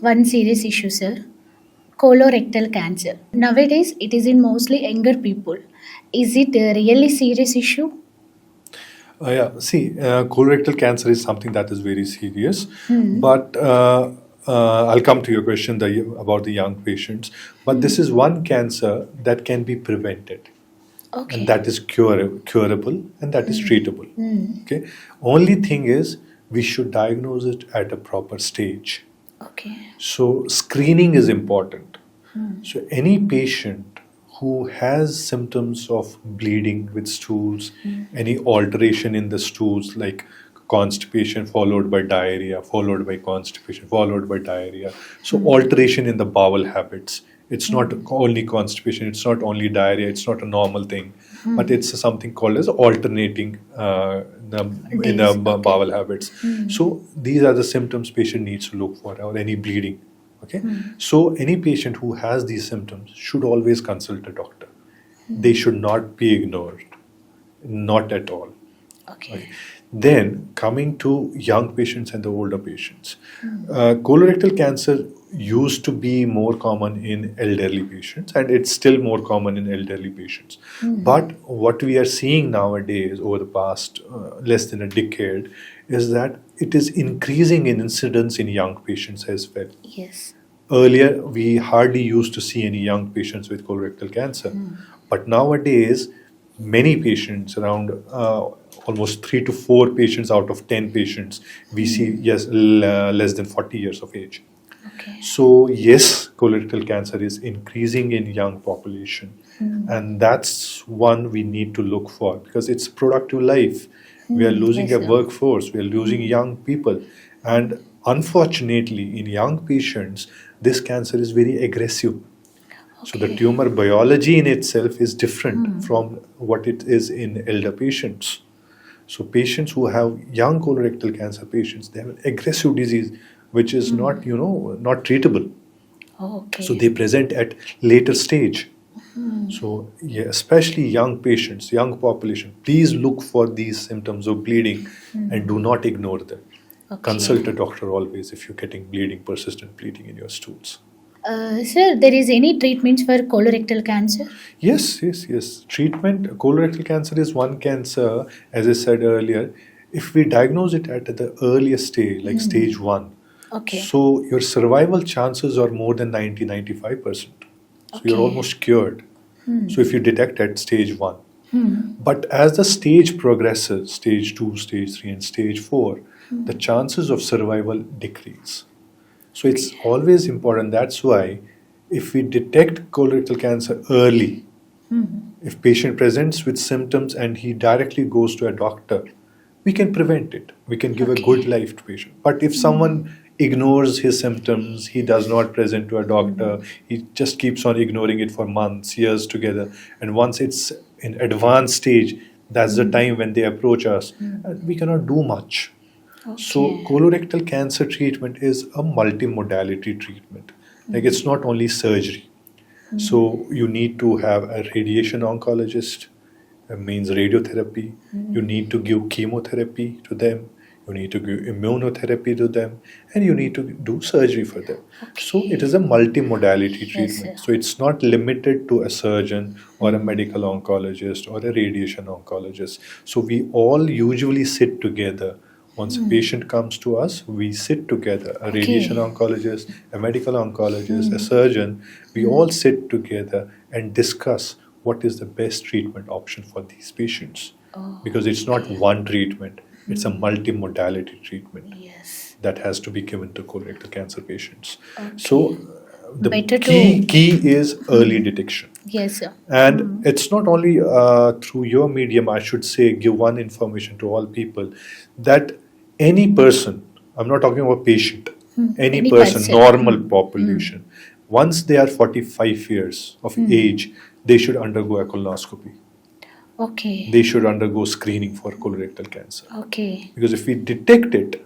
One serious issue, sir. Colorectal cancer. Nowadays, it is in mostly younger people. Is it a really serious issue? Colorectal cancer is something that is very serious, Hmm. but I'll come to your question about the young patients. But this is one cancer that can be prevented, and Okay. that is curable, and that is treatable. Hmm. Okay, only thing is we should diagnose it at a proper stage. Okay. So screening is important. So any patient who has symptoms of bleeding with stools, any alteration in the stools like constipation followed by diarrhea, followed by constipation, followed by diarrhea. So alteration in the bowel habits. It's not only constipation, it's not only diarrhea, it's not a normal thing, but it's something called as alternating in the Days. Okay. bowel habits. So these are the symptoms patient needs to look for, or any bleeding. Okay, so any patient who has these symptoms should always consult a doctor. They should not be ignored, not at all. Okay. Then coming to young patients and the older patients, colorectal cancer used to be more common in elderly patients, and it's still more common in elderly patients. But what we are seeing nowadays over the past less than a decade is that it is increasing in incidence in young patients as well. Yes. Earlier, we hardly used to see any young patients with colorectal cancer, but nowadays, many patients, around almost 3 to 4 patients out of 10 patients, we see less than 40 years of age. Okay. So yes, colorectal cancer is increasing in young population, and that's one we need to look for because it's productive life. We are losing Yes, a sir. workforce, we are losing young people, and unfortunately, in young patients, this cancer is very aggressive. So the Okay. tumor biology in itself is different from what it is in elder patients. So patients who have young colorectal cancer patients, they have an aggressive disease which is not, not treatable. Okay. So they present at later stage. So yeah, especially young patients, young population, please look for these symptoms of bleeding and do not ignore them. Okay. Consult a doctor always if you're getting bleeding, persistent bleeding in your stools. Sir, there is any treatments for colorectal cancer? Yes. Treatment, colorectal cancer is one cancer, as I said earlier. If we diagnose it at the earliest stage, like stage 1, Okay. so your survival chances are more than 90-95%. So you're Okay. almost cured. So if you detect at stage 1. But as the stage progresses, stage 2, stage 3, and stage 4, the chances of survival decrease. So it's always important. That's why if we detect colorectal cancer early, if patient presents with symptoms and he directly goes to a doctor, we can prevent it. We can give a good Okay. life to patient. But if someone ignores his symptoms, he does not present to a doctor, he just keeps on ignoring it for months, years together, and once it's in advanced stage, that's the time when they approach us, and we cannot do much. So Okay. colorectal cancer treatment is a multimodality treatment. Like it's not only surgery. So you need to have a radiation oncologist, means radiotherapy. You need to give chemotherapy to them. You need to give immunotherapy to them, and you need to do surgery for them. So it is a multimodality Yes, treatment. sir. So it's not limited to a surgeon or a medical oncologist or a radiation oncologist. So we all usually sit together. Once a patient comes to us, we sit together, a radiation Okay. oncologist, a medical oncologist, a surgeon, we all sit together and discuss what is the best treatment option for these patients. Because it's not one treatment, it's a multimodality treatment Yes. that has to be given to colorectal cancer patients. Okay. So the Better key is early detection. Yes, sir. And it's not only through your medium, I should say, give one information to all people that any person, I'm not talking about patient, any Any person, person. normal population, once they are 45 years of age, they should undergo a colonoscopy. Okay. They should undergo screening for colorectal cancer. Okay. Because if we detect it,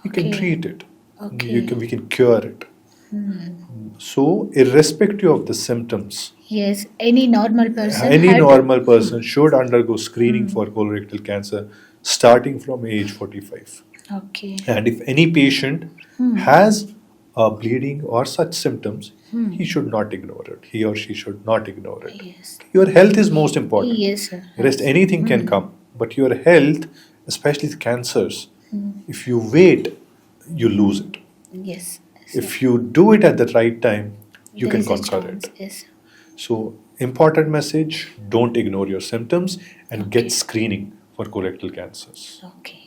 we can Okay. treat it. Okay. We can cure it. So, irrespective of the symptoms, Yes, any normal person any had. normal person should undergo screening for colorectal cancer starting from age 45. Okay. And if any patient has bleeding or such symptoms, he should not ignore it. He or she should not ignore it. Yes. Your health is most important. Yes, sir. Rest anything can come, but your health, especially the cancers, if you wait, you lose it. Yes. If you do it at the right time, you There can is a conquer chance. it. Yes. So, important message, don't ignore your symptoms and Okay. get screening for colorectal cancers. Okay.